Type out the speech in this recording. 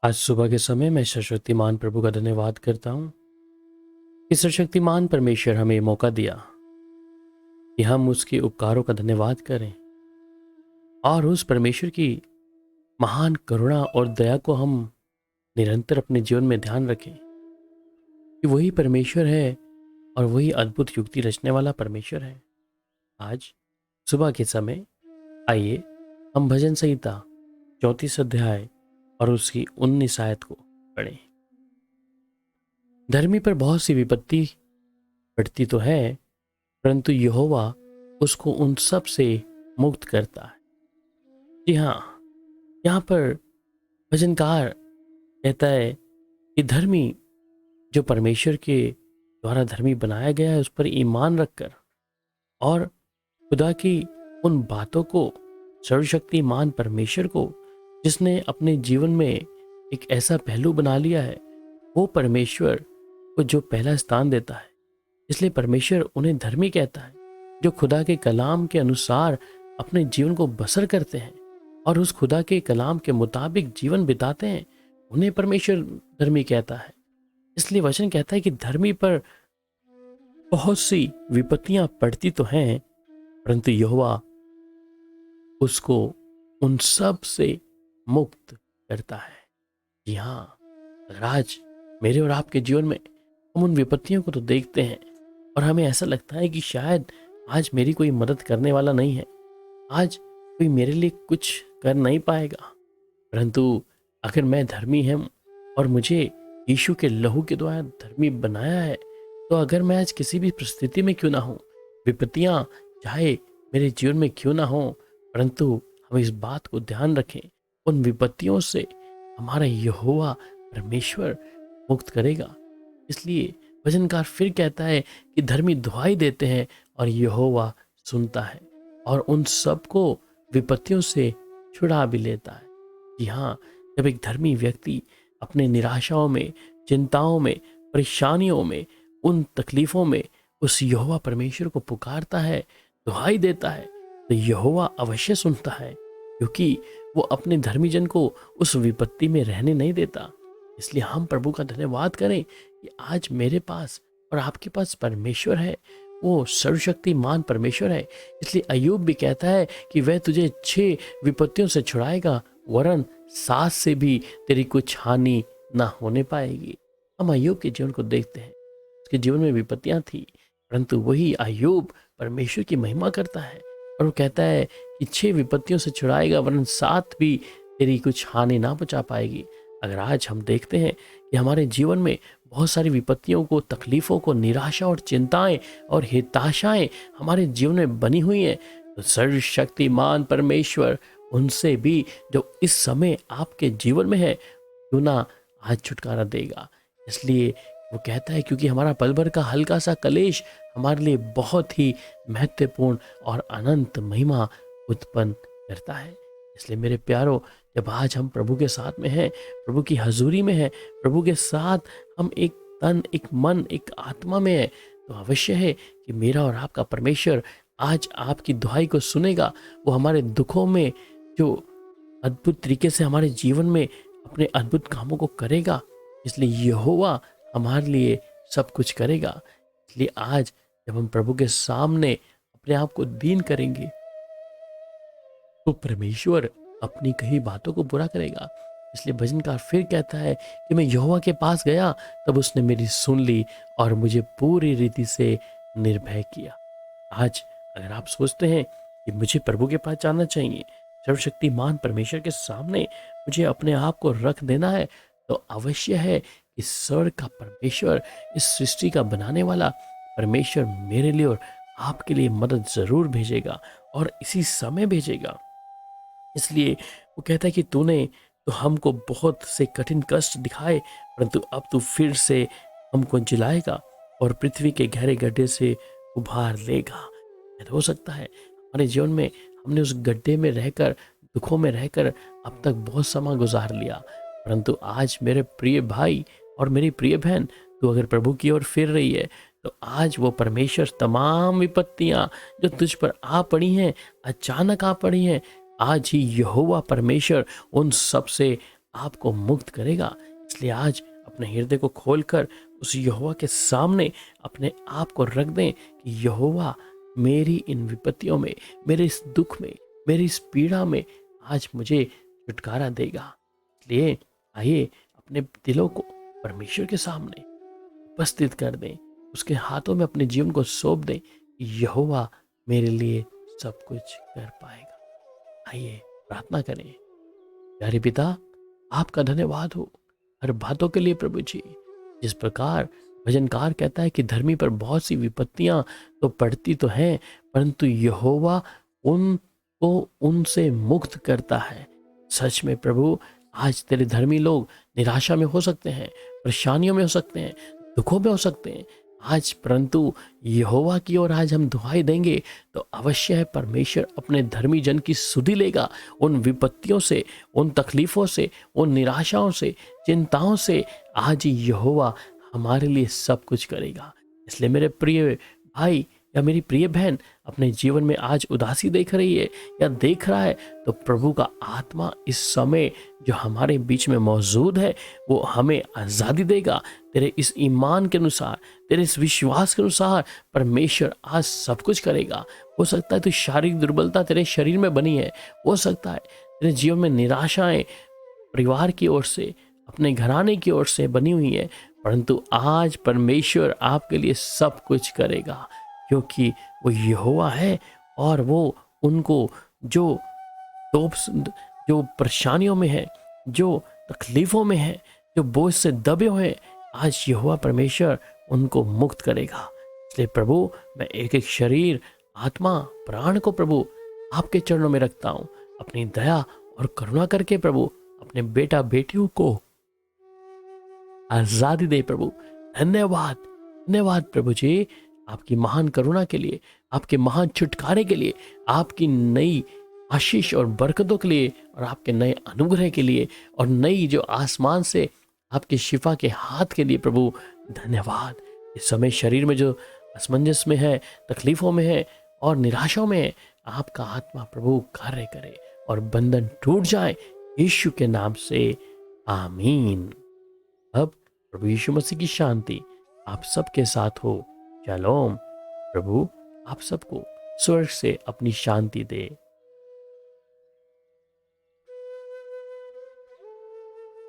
आज सुबह के समय मैं सर्वशक्तिमान प्रभु का धन्यवाद करता हूँ कि सर्वशक्तिमान परमेश्वर हमें मौका दिया कि हम उसके उपकारों का धन्यवाद करें और उस परमेश्वर की महान करुणा और दया को हम निरंतर अपने जीवन में ध्यान रखें कि वही परमेश्वर है और वही अद्भुत युक्ति रचने वाला परमेश्वर है। आज सुबह के समय आइए हम भजन संहिता 34 अध्याय और उसकी 19 आयत को पढ़ें। धर्मी पर बहुत सी विपत्ति पड़ती तो है, परंतु यहोवा उसको उन सब से मुक्त करता है। जी हाँ, यहाँ पर भजनकार कहता है कि धर्मी जो परमेश्वर के द्वारा धर्मी बनाया गया है उस पर ईमान रखकर और खुदा की उन बातों को, सर्वशक्तिमान परमेश्वर को जिसने अपने जीवन में एक ऐसा पहलू बना लिया है, वो परमेश्वर को जो पहला स्थान देता है, इसलिए परमेश्वर उन्हें धर्मी कहता है। जो खुदा के कलाम के अनुसार अपने जीवन को बसर करते हैं और उस खुदा के कलाम के मुताबिक जीवन बिताते हैं, उन्हें परमेश्वर धर्मी कहता है। इसलिए वचन कहता है कि धर्मी पर बहुत सी विपत्तियां पड़ती तो हैं, परंतु यहोवा उसको उन सब से मुक्त करता है। जी हाँ, अगर आज मेरे और आपके जीवन में हम उन विपत्तियों को तो देखते हैं और हमें ऐसा लगता है कि शायद आज मेरी कोई मदद करने वाला नहीं है, आज कोई मेरे लिए कुछ कर नहीं पाएगा, परंतु अगर मैं धर्मी हूँ और मुझे यीशु के लहू के द्वारा धर्मी बनाया है, तो अगर मैं आज किसी भी परिस्थिति में क्यों ना हूँ, विपत्तियाँ चाहे मेरे जीवन में क्यों ना हो, परंतु हम इस बात को ध्यान रखें, उन विपत्तियों से हमारा यहोवा परमेश्वर मुक्त करेगा। इसलिए भजनकार फिर कहता है कि धर्मी दुहाई देते हैं और यहोवा सुनता है और उन सब को विपत्तियों से छुड़ा भी लेता है। जी हाँ, जब एक धर्मी व्यक्ति अपने निराशाओं में, चिंताओं में, परेशानियों में, उन तकलीफों में उस यहोवा परमेश्वर को पुकारता है, दुहाई देता है, तो यहोवा अवश्य सुनता है, क्योंकि वो अपने धर्मी जन को उस विपत्ति में रहने नहीं देता। इसलिए हम प्रभु का धन्यवाद करें कि आज मेरे पास और आपके पास परमेश्वर है, वो सर्वशक्तिमान परमेश्वर है। इसलिए अय्यूब भी कहता है कि वह तुझे 6 विपत्तियों से छुड़ाएगा, वरन 7 से भी तेरी कुछ हानि ना होने पाएगी। हम अय्यूब के जीवन को देखते हैं, उसके जीवन में विपत्तियां थी, परंतु वही अय्यूब परमेश्वर की महिमा करता है और वो कहता है कि 6 विपत्तियों से छुड़ाएगा, वरन 7 भी तेरी कुछ हानि ना पहुंचा पाएगी। अगर आज हम देखते हैं कि हमारे जीवन में बहुत सारी विपत्तियों को, तकलीफों को, निराशा और चिंताएं और हताशाएं हमारे जीवन में बनी हुई हैं, तो सर्वशक्तिमान परमेश्वर उनसे भी जो इस समय आपके जीवन में है, क्यों ना आज छुटकारा देगा। इसलिए वो कहता है क्योंकि हमारा पल भर का हल्का सा कलेश हमारे लिए बहुत ही महत्वपूर्ण और अनंत महिमा उत्पन्न करता है। इसलिए मेरे प्यारो, जब आज हम प्रभु के साथ में हैं, प्रभु की हजूरी में हैं, प्रभु के साथ हम एक तन, एक मन, एक आत्मा में हैं, तो अवश्य है कि मेरा और आपका परमेश्वर आज आपकी दुहाई को सुनेगा। वो हमारे दुखों में जो अद्भुत तरीके से हमारे जीवन में अपने अद्भुत कामों को करेगा। इसलिए यहोवा हमारे लिए सब कुछ करेगा। इसलिए आज जब हम प्रभु के सामने अपने आप को दीन करेंगे, तो परमेश्वर अपनी कही बातों को पूरा करेगा। इसलिए भजनकार फिर कहता है कि मैं यहोवा के पास गया, तब उसने मेरी सुन ली और मुझे पूरी रीति से निर्भय किया। आज अगर आप सोचते हैं कि मुझे प्रभु के पास जाना चाहिए, सर्वशक्तिमान परमेश्वर के सामने मुझे अपने आप को रख देना है, तो अवश्य है कि स्वर्ग का परमेश्वर, इस सृष्टि का बनाने वाला परमेश्वर मेरे लिए और आपके लिए मदद जरूर भेजेगा और इसी समय भेजेगा। इसलिए वो कहता है कि तूने तो हमको बहुत से कठिन कष्ट दिखाए, परंतु अब तू फिर से हमको जिलाएगा और पृथ्वी के गहरे गड्ढे से उभार लेगा। हो सकता है हमारे जीवन में हमने उस गड्ढे में रहकर, दुखों में रहकर अब तक बहुत समय गुजार लिया, परंतु आज मेरे प्रिय भाई और मेरी प्रिय बहन, तू अगर प्रभु की ओर फिर रही है, तो आज वो परमेश्वर तमाम विपत्तियां जो तुझ पर आ पड़ी हैं, अचानक आ पड़ी हैं, आज ही यहोवा परमेश्वर उन सब से आपको मुक्त करेगा। इसलिए आज अपने हृदय को खोलकर उस यहोवा के सामने अपने आप को रख दें कि यहोवा मेरी इन विपत्तियों में, मेरे इस दुख में, मेरी इस पीड़ा में आज मुझे छुटकारा देगा। इसलिए आइए अपने दिलों को परमेश्वर के सामने उपस्थित कर दें, उसके हाथों में अपने जीवन को सौंप दें। यहोवा मेरे लिए सब कुछ कर पाएगा। आइए प्रार्थना करें। प्यारे पिता, आपका धन्यवाद हो हर बातों के लिए प्रभु जी। जिस प्रकार भजनकार कहता है कि धर्मी पर बहुत सी विपत्तियां तो पड़ती तो हैं, परंतु यहोवा उनको उनसे मुक्त करता है। सच में प्रभु, आज तेरे धर्मी लोग निराशा में हो सकते हैं, परेशानियों में हो सकते हैं, दुखों में हो सकते हैं आज, परंतु यहोवा की ओर आज हम दुहाई देंगे तो अवश्य है परमेश्वर अपने धर्मी जन की सुधि लेगा। उन विपत्तियों से, उन तकलीफों से, उन निराशाओं से, चिंताओं से आज यहोवा हमारे लिए सब कुछ करेगा। इसलिए मेरे प्रिय भाई या मेरी प्रिय बहन अपने जीवन में आज उदासी देख रही है या देख रहा है, तो प्रभु का आत्मा इस समय जो हमारे बीच में मौजूद है वो हमें आज़ादी देगा। तेरे इस ईमान के अनुसार, तेरे इस विश्वास के अनुसार परमेश्वर आज सब कुछ करेगा। हो सकता है तो शारीरिक दुर्बलता तेरे शरीर में बनी है, हो सकता है तेरे जीवन में निराशाएं परिवार की ओर से, अपने घराने की ओर से बनी हुई है, परंतु आज परमेश्वर आपके लिए सब कुछ करेगा, क्योंकि वो यहोवा है और वो उनको जो जो परेशानियों में है, जो तकलीफ़ों में है, जो बोझ से दबे हुए हैं, आज यहोवा परमेश्वर उनको मुक्त करेगा। इसलिए प्रभु, मैं एक एक शरीर, आत्मा, प्राण को प्रभु आपके चरणों में रखता हूँ। अपनी दया और करुणा करके प्रभु अपने बेटा बेटियों को आज़ादी दे प्रभु। धन्यवाद, धन्यवाद प्रभु जी, आपकी महान करुणा के लिए, आपके महान छुटकारे के लिए, आपकी नई आशीष और बरकतों के लिए और आपके नए अनुग्रह के लिए और नई जो आसमान से आपके शिफा के हाथ के लिए प्रभु धन्यवाद। इस समय शरीर में जो असमंजस में है, तकलीफों में है और निराशाओं में है, आपका आत्मा प्रभु कार्य करे और बंधन टूट जाए यीशु के नाम से, आमीन। अब प्रभु यीशु मसीह की शांति आप सबके साथ हो। शालोम। प्रभु आप सबको स्वर्ग से अपनी शांति दे।